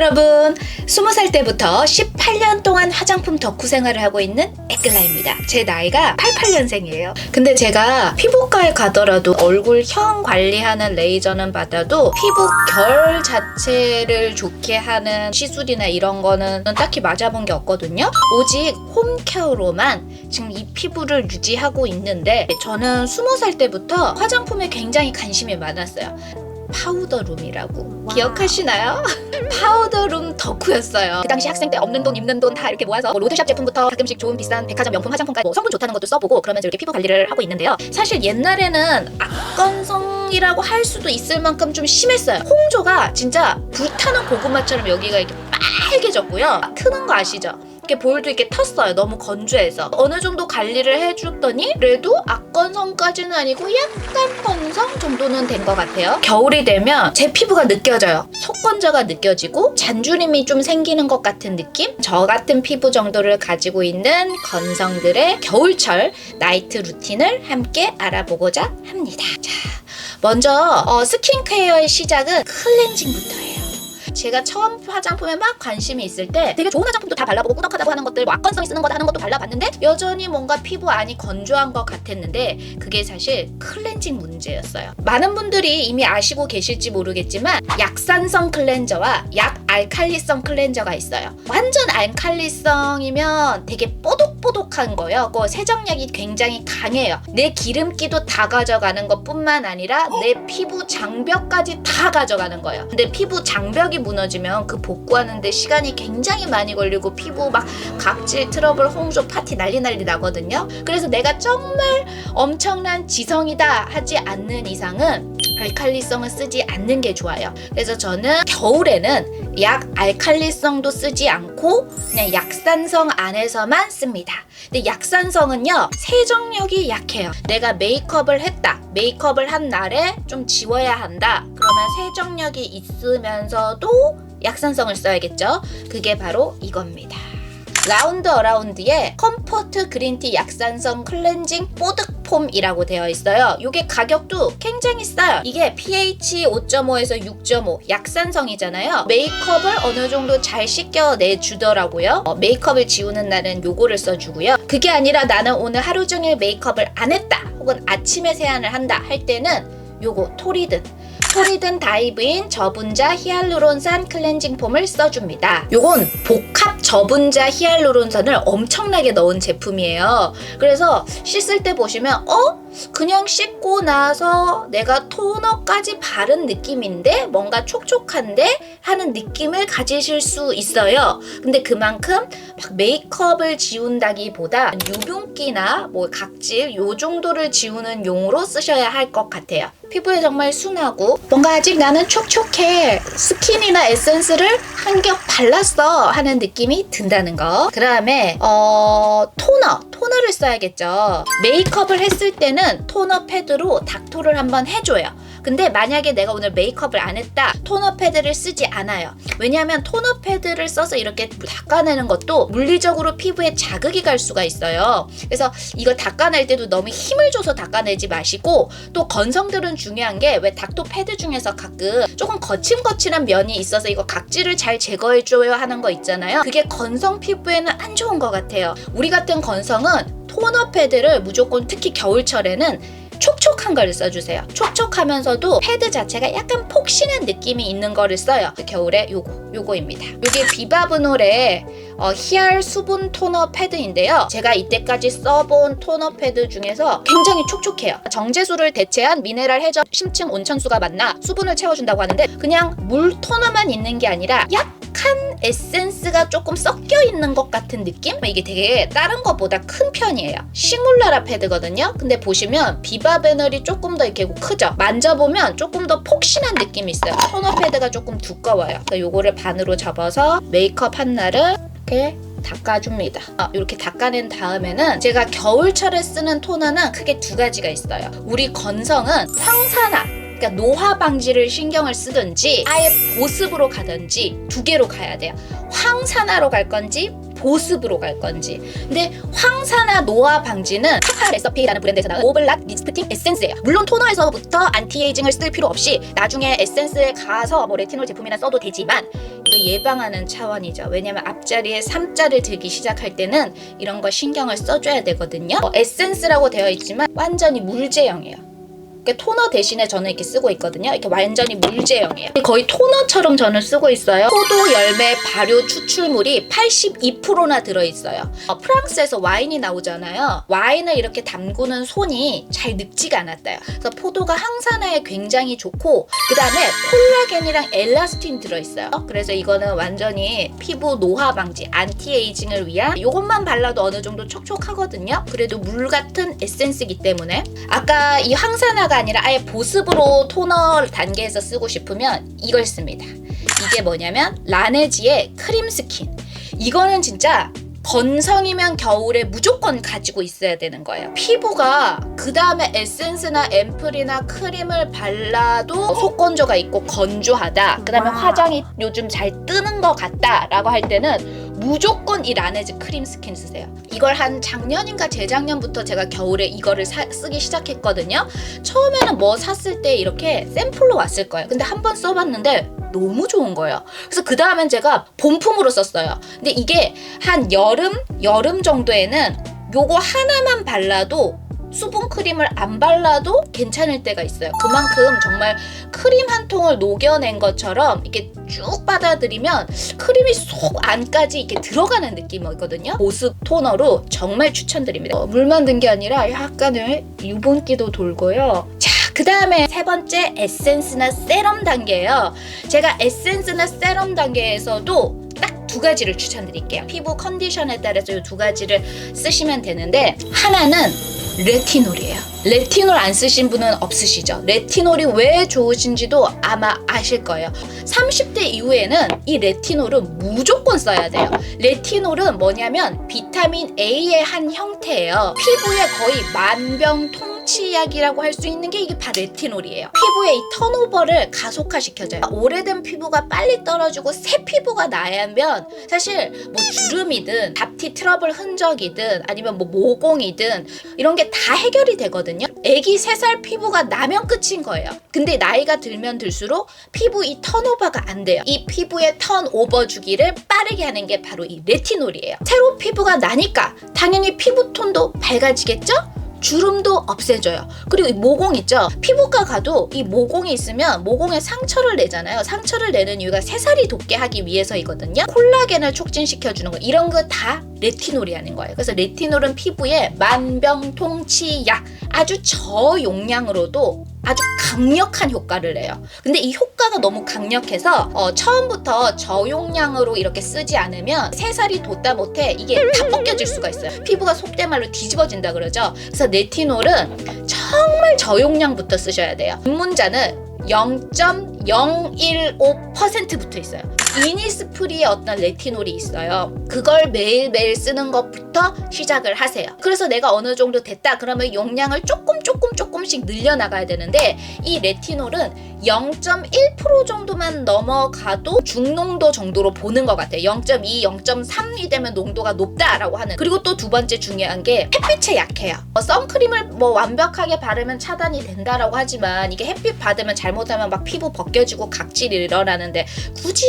여러분, 20살 때부터 18년 동안 화장품 덕후 생활을 하고 있는 에클라입니다. 제 나이가 88년생이에요. 근데 제가 피부과에 가더라도 얼굴형 관리하는 레이저는 받아도 피부 결 자체를 좋게 하는 시술이나 이런 거는 딱히 맞아본 게 없거든요. 오직 홈케어로만 지금 이 피부를 유지하고 있는데, 저는 20살 때부터 화장품에 굉장히 관심이 많았어요. 파우더룸이라고 기억하시나요? 파우더룸 덕후였어요. 그 당시 학생 때 없는 돈 입는 돈 다 이렇게 모아서 로드샵 제품부터 가끔씩 좋은 비싼 백화점 명품 화장품까지 성분 좋다는 것도 써보고 그러면서 이렇게 피부 관리를 하고 있는데요. 사실 옛날에는 악건성이라고 할 수도 있을 만큼 좀 심했어요. 홍조가 진짜 불타는 고구마처럼 여기가 이렇게 빨개졌고요. 트는 거 아시죠? 이렇게 볼도 이렇게 텄어요. 너무 건조해서. 어느 정도 관리를 해줬더니 그래도 악건성까지는 아니고 약간 건성 정도는 된 것 같아요. 겨울이 되면 제 피부가 느껴져요. 속건조가 느껴지고 잔주림이 좀 생기는 것 같은 느낌? 저 같은 피부 정도를 가지고 있는 건성들의 겨울철 나이트 루틴을 함께 알아보고자 합니다. 자, 먼저 스킨케어의 시작은 클렌징부터예요. 제가 처음 화장품에 막 관심이 있을 때 되게 좋은 화장품도 다 발라보고 꾸덕하다고 하는 것들, 뭐 악건성이 쓰는 거다 하는 것도 발라봤는데 여전히 뭔가 피부 안이 건조한 것 같았는데 그게 사실 클렌징 문제였어요. 많은 분들이 이미 아시고 계실지 모르겠지만 약산성 클렌저와 약알칼리성 클렌저가 있어요. 완전 알칼리성이면 되게 뽀독뽀독한 거예요. 그 세정력이 굉장히 강해요. 내 기름기도 다 가져가는 것뿐만 아니라 내 피부 장벽까지 다 가져가는 거예요. 근데 피부 장벽이 무너지면 그 복구하는데 시간이 굉장히 많이 걸리고 피부 막 각질, 트러블, 홍조, 파티 난리 나거든요. 그래서 내가 정말 엄청난 지성이다 하지 않는 이상은 알칼리성을 쓰지 않는 게 좋아요. 그래서 저는 겨울에는 약 알칼리성도 쓰지 않고 그냥 약산성 안에서만 씁니다. 근데 약산성은요, 세정력이 약해요. 내가 메이크업을 했다. 메이크업을 한 날에 좀 지워야 한다. 그러면 세정력이 있으면서도 약산성을 써야겠죠. 그게 바로 이겁니다. 라운드 어라운드의 컴포트 그린티 약산성 클렌징 뽀득폼이라고 되어 있어요. 이게 가격도 굉장히 싸요. 이게 pH 5.5에서 6.5 약산성이잖아요. 메이크업을 어느 정도 잘 씻겨내주더라고요. 메이크업을 지우는 날은 요거를 써주고요. 그게 아니라 나는 오늘 하루 종일 메이크업을 안 했다, 혹은 아침에 세안을 한다 할 때는 요거 토리든 다이브인 저분자 히알루론산 클렌징 폼을 써줍니다. 요건 복합 저분자 히알루론산을 엄청나게 넣은 제품이에요. 그래서 씻을 때 보시면 그냥 씻고 나서 내가 토너까지 바른 느낌인데 뭔가 촉촉한데 하는 느낌을 가지실 수 있어요. 근데 그만큼 막 메이크업을 지운다기보다 유분기나 뭐 각질 요 정도를 지우는 용으로 쓰셔야 할 것 같아요. 피부에 정말 순하고 뭔가 아직 나는 촉촉해, 스킨이나 에센스를 한 겹 발랐어 하는 느낌이 든다는 거. 그 다음에 토너를 써야겠죠. 메이크업을 했을 때는 토너 패드로 닥토를 한번 해줘요. 근데 만약에 내가 오늘 메이크업을 안 했다, 토너 패드를 쓰지 않아요. 왜냐하면 토너 패드를 써서 이렇게 닦아내는 것도 물리적으로 피부에 자극이 갈 수가 있어요. 그래서 이거 닦아낼 때도 너무 힘을 줘서 닦아내지 마시고, 또 건성들은 중요한 게 왜 닥토 패드 중에서 가끔 조금 거칠한 면이 있어서 이거 각질을 잘 제거해줘야 하는 거 있잖아요. 그게 건성 피부에는 안 좋은 것 같아요. 우리 같은 건성은 토너 패드를 무조건, 특히 겨울철에는 촉촉한 거를 써주세요. 촉촉하면서도 패드 자체가 약간 폭신한 느낌이 있는 거를 써요. 겨울에 요거입니다. 요게 비바브놀의 히알 수분 토너 패드인데요. 제가 이때까지 써본 토너 패드 중에서 굉장히 촉촉해요. 정제수를 대체한 미네랄 해저 심층 온천수가 만나 수분을 채워준다고 하는데, 그냥 물 토너만 있는 게 아니라 약간 에센스가 조금 섞여 있는 것 같은 느낌? 이게 되게 다른 것보다 큰 편이에요. 싱글라라 패드거든요. 근데 보시면 비바베널이 조금 더 이렇게 크죠? 만져보면 조금 더 폭신한 느낌이 있어요. 토너 패드가 조금 두꺼워요. 그래서 요거를 반으로 접어서 메이크업 한 날은 이렇게 닦아줍니다. 이렇게 닦아낸 다음에는 제가 겨울철에 쓰는 토너는 크게 두 가지가 있어요. 우리 건성은 황산화, 그러니까 노화 방지를 신경을 쓰든지 아예 보습으로 가든지 두 개로 가야 돼요. 황산화로 갈 건지 보습으로 갈 건지. 근데 황산화 노화 방지는 카카 레서피라는 브랜드에서 나온 오블랏 리프팅 에센스예요. 물론 토너에서부터 안티에이징을 쓸 필요 없이 나중에 에센스에 가서 뭐 레티놀 제품이나 써도 되지만, 이거 예방하는 차원이죠. 왜냐면 앞자리에 3자를 들기 시작할 때는 이런 거 신경을 써줘야 되거든요. 에센스라고 되어 있지만 완전히 물제형이에요. 토너 대신에 저는 이렇게 쓰고 있거든요. 이렇게 완전히 물제형이에요. 거의 토너처럼 저는 쓰고 있어요. 포도 열매 발효 추출물이 82%나 들어있어요. 프랑스에서 와인이 나오잖아요. 와인을 이렇게 담그는 손이 잘 늙지가 않았대요. 그래서 포도가 항산화에 굉장히 좋고, 그 다음에 콜라겐이랑 엘라스틴 들어있어요. 그래서 이거는 완전히 피부 노화 방지, 안티에이징을 위한, 이것만 발라도 어느 정도 촉촉하거든요. 그래도 물 같은 에센스이기 때문에. 아까 이 항산화가 아니라 아예 보습으로 토너 단계에서 쓰고 싶으면 이걸 씁니다. 이게 뭐냐면 라네지의 크림 스킨. 이거는 진짜 건성이면 겨울에 무조건 가지고 있어야 되는 거예요. 피부가 그 다음에 에센스나 앰플이나 크림을 발라도 속건조가 있고 건조하다, 그 다음에 화장이 요즘 잘 뜨는 것 같다 라고 할 때는 무조건 이 라네즈 크림 스킨 쓰세요. 이걸 한 작년인가 재작년부터 제가 겨울에 이거를 쓰기 시작했거든요. 처음에는 뭐 샀을 때 이렇게 샘플로 왔을 거예요. 근데 한 번 써봤는데 너무 좋은 거예요. 그래서 그 다음엔 제가 본품으로 썼어요. 근데 이게 한 여름 정도에는 요거 하나만 발라도, 수분 크림을 안 발라도 괜찮을 때가 있어요. 그만큼 정말 크림 한 통을 녹여낸 것처럼 이렇게 쭉 받아들이면 크림이 속 안까지 이렇게 들어가는 느낌이거든요. 보습 토너로 정말 추천드립니다. 물만 든 게 아니라 약간의 유분기도 돌고요. 그 다음에 세 번째, 에센스나 세럼 단계예요. 제가 에센스나 세럼 단계에서도 딱 두 가지를 추천드릴게요. 피부 컨디션에 따라서 이 두 가지를 쓰시면 되는데, 하나는 레티놀이에요. 레티놀 안 쓰신 분은 없으시죠? 레티놀이 왜 좋으신지도 아마 아실 거예요. 30대 이후에는 이 레티놀은 무조건 써야 돼요. 레티놀은 뭐냐면 비타민 A의 한 형태예요. 피부에 거의 만병통치약이라고 할 수 있는 게 이게 바로 레티놀이에요. 피부의 이 턴오버를 가속화시켜줘요. 오래된 피부가 빨리 떨어지고 새 피부가 나야면 사실 뭐 주름이든 잡티 트러블 흔적이든 아니면 뭐 모공이든 이런 게 다 해결이 되거든요. 애기 3살 피부가 나면 끝인 거예요. 근데 나이가 들면 들수록 피부 이 턴오버가 안 돼요. 이 피부의 턴오버 주기를 빠르게 하는 게 바로 이 레티놀이에요. 새로 피부가 나니까 당연히 피부톤도 밝아지겠죠? 주름도 없애줘요. 그리고 이 모공 있죠? 피부과 가도 이 모공이 있으면 모공에 상처를 내잖아요. 상처를 내는 이유가 새살이 돋게 하기 위해서이거든요. 콜라겐을 촉진시켜주는 거, 이런 거 다 레티놀이 하는 거예요. 그래서 레티놀은 피부에 만병통치약, 아주 저용량으로도 아주 강력한 효과를 내요. 근데 이 효과가 너무 강력해서 처음부터 저용량으로 이렇게 쓰지 않으면 새살이 돋다 못해 이게 다 벗겨질 수가 있어요. 피부가 속된 말로 뒤집어진다 그러죠. 그래서 레티놀은 정말 저용량부터 쓰셔야 돼요. 입문자는 0.015% 붙어 있어요. 이니스프리의 어떤 레티놀이 있어요. 그걸 매일매일 쓰는 것부터 시작을 하세요. 그래서 내가 어느 정도 됐다 그러면 용량을 조금씩 늘려나가야 되는데, 이 레티놀은 0.1% 정도만 넘어가도 중농도 정도로 보는 것 같아요. 0.2, 0.3이 되면 농도가 높다라고 하는. 그리고 또 두 번째 중요한 게 햇빛에 약해요. 선크림을 뭐 완벽하게 바르면 차단이 된다라고 하지만 이게 햇빛 받으면 잘못하면 막 피부 벗겨지고 각질이 일어나는데 굳이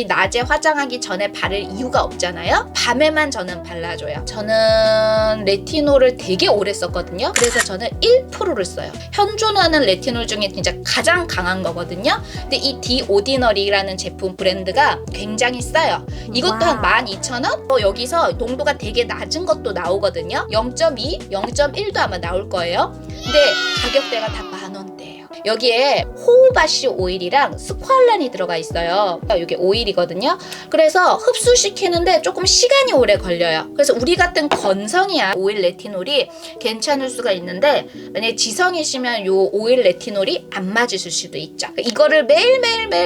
낮에 화장하기 전에 바를 이유가 없잖아요. 밤에만 저는 발라줘요. 저는 레티놀을 되게 오래 썼거든요. 그래서 저는 1%를 써요. 현존하는 레티놀 중에 진짜 가장 강한 거거든요. 근데 이 디오디너리라는 제품 브랜드가 굉장히 싸요. 이것도 한 12,000원? 여기서 농도가 되게 낮은 것도 나오거든요. 0.2, 0.1도 아마 나올 거예요. 근데 가격대가 다 10,000원대예요. 여기에 호우바시 오일이랑 스ኳ알란이 들어가 있어요. 이게 오일이거든요. 그래서 흡수시키는데 조금 시간이 오래 걸려요. 그래서 우리 같은 건성이야 오일 레티놀이 괜찮을 수가 있는데, 만약에 지성이시면 요 오일 레티놀이 안 맞으실 수도 있죠. 이거를 매일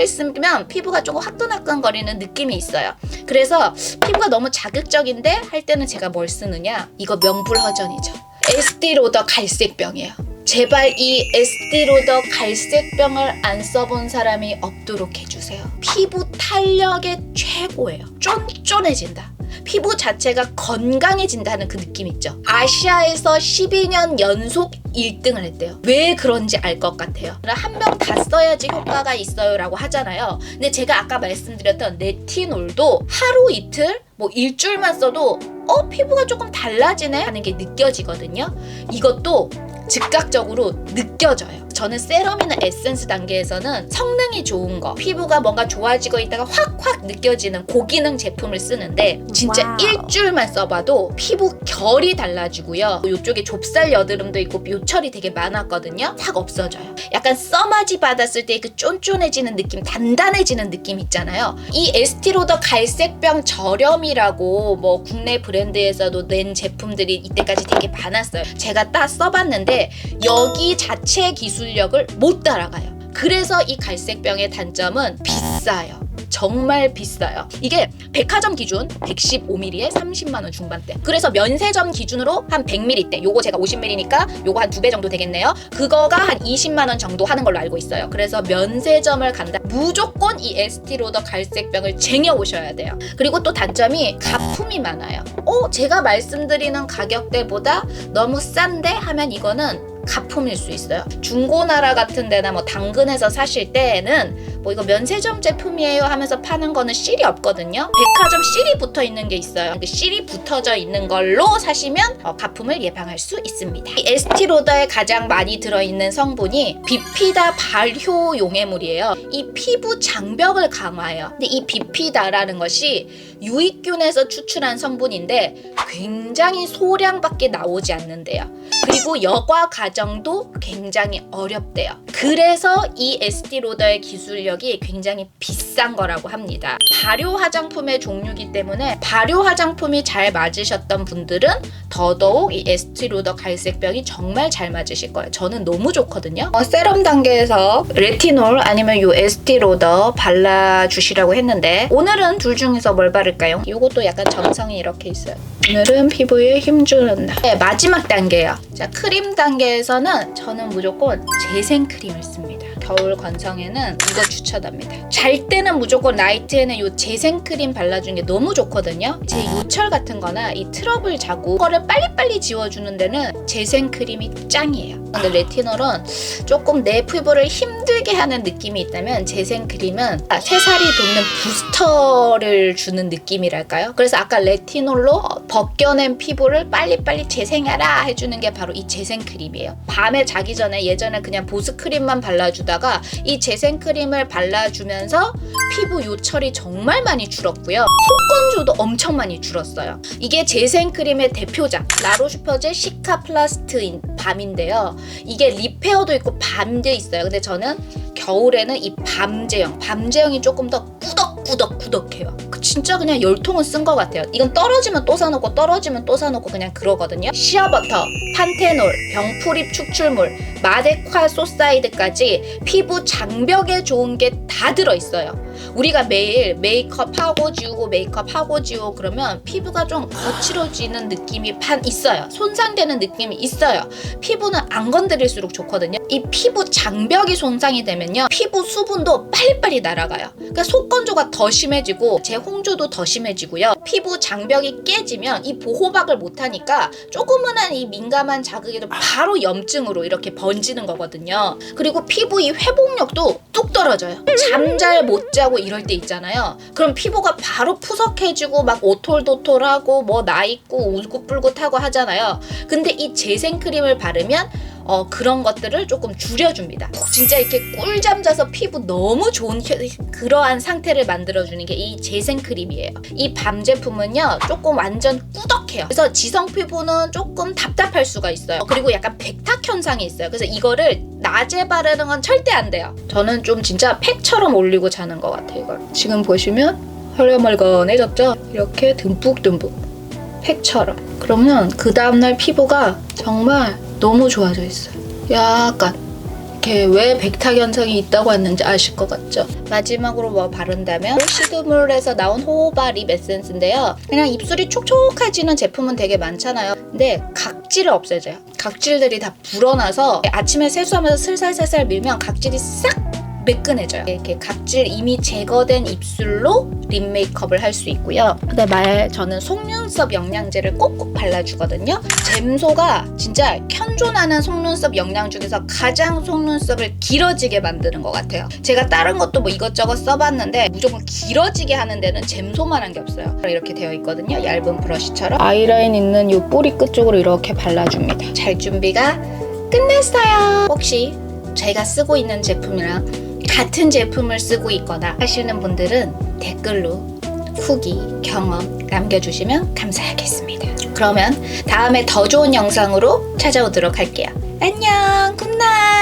쓰면 피부가 조금 화끈화끈거리는 느낌이 있어요. 그래서 피부가 너무 자극적인데 할 때는 제가 뭘 쓰느냐, 이거 명불허전이죠. 에스티로더 갈색병이에요. 제발 이 에스티로더 갈색병을 안 써본 사람이 없도록 해주세요. 피부 탄력의 최고예요. 쫀쫀해진다. 피부 자체가 건강해진다는 그 느낌 있죠. 아시아에서 12년 연속 1등을 했대요. 왜 그런지 알 것 같아요. 한 병 다 써야지 효과가 있어요 라고 하잖아요. 근데 제가 아까 말씀드렸던 레티놀도 하루 이틀 뭐 일주일만 써도 피부가 조금 달라지네 하는 게 느껴지거든요. 이것도 즉각적으로 느껴져요. 저는 세럼이나 에센스 단계에서는 성능이 좋은 거, 피부가 뭔가 좋아지고 있다가 확확 느껴지는 고기능 제품을 쓰는데 진짜 와우. 일주일만 써봐도 피부 결이 달라지고요. 이쪽에 좁쌀 여드름도 있고 요철이 되게 많았거든요. 확 없어져요. 약간 써마지 받았을 때 그 쫀쫀해지는 느낌, 단단해지는 느낌 있잖아요. 이 에스티로더 갈색병 저렴이라고 뭐 국내 브랜드에서도 낸 제품들이 이때까지 되게 많았어요. 제가 딱 써봤는데 여기 자체 기술력을 못 따라가요. 그래서 이 갈색병의 단점은 비싸요. 정말 비싸요. 이게 백화점 기준 115ml에 30만원 중반대. 그래서 면세점 기준으로 한 100ml대. 요거 제가 50ml니까 요거 한 2배 정도 되겠네요. 그거가 한 20만원 정도 하는 걸로 알고 있어요. 그래서 면세점을 간다. 무조건 이 에스티로더 갈색병을 쟁여 오셔야 돼요. 그리고 또 단점이 가품이 많아요. 제가 말씀드리는 가격대보다 너무 싼데 하면 이거는 가품일 수 있어요. 중고나라 같은 데나 뭐 당근에서 사실 때에는 뭐 이거 면세점 제품이에요 하면서 파는 거는 실이 없거든요. 백화점 실이 붙어 있는 게 있어요. 그 실이 붙어져 있는 걸로 사시면 가품을 예방할 수 있습니다. 이 에스티로더에 가장 많이 들어있는 성분이 비피다 발효 용해물이에요. 이 피부 장벽을 강화해요. 근데 이 비피다라는 것이 유익균에서 추출한 성분인데 굉장히 소량밖에 나오지 않는데요. 그리고 여과 과정도 굉장히 어렵대요. 그래서 이 에스티로더의 기술력이 굉장히 비싼 거라고 합니다. 발효 화장품의 종류이기 때문에 발효 화장품이 잘 맞으셨던 분들은 더더욱 이 에스티로더 갈색병이 정말 잘 맞으실 거예요. 저는 너무 좋거든요. 세럼 단계에서 레티놀 아니면 이 에스티로더 발라주시라고 했는데 오늘은 둘 중에서 뭘 바를까요? 이것도 약간 점성이 이렇게 있어요. 오늘은 피부에 힘주는 날. 네, 마지막 단계예요. 자, 크림 단계에서는 저는 무조건 재생 크림을 씁니다. 겨울 건성에는 이거 추천합니다. 잘 때는 무조건 나이트에는 이 재생 크림 발라주는 게 너무 좋거든요. 제 요철 같은 거나 이 트러블 자국 거를 빨리빨리 지워주는 데는 재생 크림이 짱이에요. 근데 레티놀은 조금 내 피부를 힘들게 하는 느낌이 있다면 재생 크림은 새살이 돋는 부스터를 주는 느낌이랄까요? 그래서 아까 레티놀로 벗겨낸 피부를 빨리빨리 재생해라 해주는 게 바로 이 재생 크림이에요. 밤에 자기 전에 예전에 그냥 보습 크림만 발라주다가 이 재생 크림을 발라주면서 피부 요철이 정말 많이 줄었고요. 속건조도 엄청 많이 줄었어요. 이게 재생 크림의 대표작 라로슈퍼제 시카플라스트인 밤인데요. 이게 리페어도 있고 밤도 있어요. 근데 저는 겨울에는 이 밤제형이 조금 더 꾸덕꾸덕해요. 진짜 그냥 10통은 쓴 것 같아요. 이건 떨어지면 또 사놓고 떨어지면 또 사놓고 그냥 그러거든요. 시어버터, 판테놀, 병풀입 축출물, 마데콰 소사이드까지 피부 장벽에 좋은 게 다 들어있어요. 우리가 매일 메이크업 하고 지우고 그러면 피부가 좀 거칠어지는 느낌이 있어요. 손상되는 느낌이 있어요. 피부는 안 건드릴수록 좋거든요. 이 피부 장벽이 손상이 되면요, 피부 수분도 빨리빨리 날아가요. 그러니까 속건조가 더 심해지고 재홍조도 더 심해지고요. 피부 장벽이 깨지면 이 보호막을 못하니까 조그만한 이 민감한 자극에도 바로 염증으로 이렇게 번지는 거거든요. 그리고 피부 이 회복력도 뚝 떨어져요. 잠 잘 못 자고 이럴 때 있잖아요. 그럼 피부가 바로 푸석해지고 막 오톨도톨하고 뭐 나 있고 울긋불긋하고 하잖아요. 근데 이 재생 크림을 바르면 그런 것들을 조금 줄여줍니다. 진짜 이렇게 꿀잠 자서 피부 너무 좋은 그러한 상태를 만들어주는 게 이 재생 크림이에요. 이 밤 제품은요, 조금 완전 꾸덕해요. 그래서 지성 피부는 조금 답답할 수가 있어요. 그리고 약간 백탁 현상이 있어요. 그래서 이거를 낮에 바르는 건 절대 안 돼요. 저는 좀 진짜 팩처럼 올리고 자는 것 같아요. 이걸 지금 보시면 헐거멀건해졌죠? 이렇게 듬뿍듬뿍 팩처럼. 그러면 그 다음날 피부가 정말 너무 좋아져 있어요. 약간 이렇게 왜 백탁 현상이 있다고 했는지 아실 것 같죠? 마지막으로 뭐 바른다면 시드물에서 나온 호호바 립 에센스인데요. 그냥 입술이 촉촉해지는 제품은 되게 많잖아요. 근데 각질을 없애줘요. 각질들이 다 불어나서 아침에 세수하면서 슬살슬살 밀면 각질이 싹 매끈해져요. 이렇게 각질 이미 제거된 입술로 립 메이크업을 할 수 있고요. 그다음에 저는 속눈썹 영양제를 꼭꼭 발라주거든요. 잼소가 진짜 현존하는 속눈썹 영양 중에서 가장 속눈썹을 길어지게 만드는 것 같아요. 제가 다른 것도 뭐 이것저것 써봤는데 무조건 길어지게 하는 데는 잼소만한 게 없어요. 이렇게 되어 있거든요. 얇은 브러쉬처럼 아이라인 있는 이 뿌리 끝 쪽으로 이렇게 발라줍니다. 잘 준비가 끝냈어요. 혹시 제가 쓰고 있는 제품이랑 같은 제품을 쓰고 있거나 하시는 분들은 댓글로 후기, 경험 남겨주시면 감사하겠습니다. 그러면 다음에 더 좋은 영상으로 찾아오도록 할게요. 안녕, 굿나잇.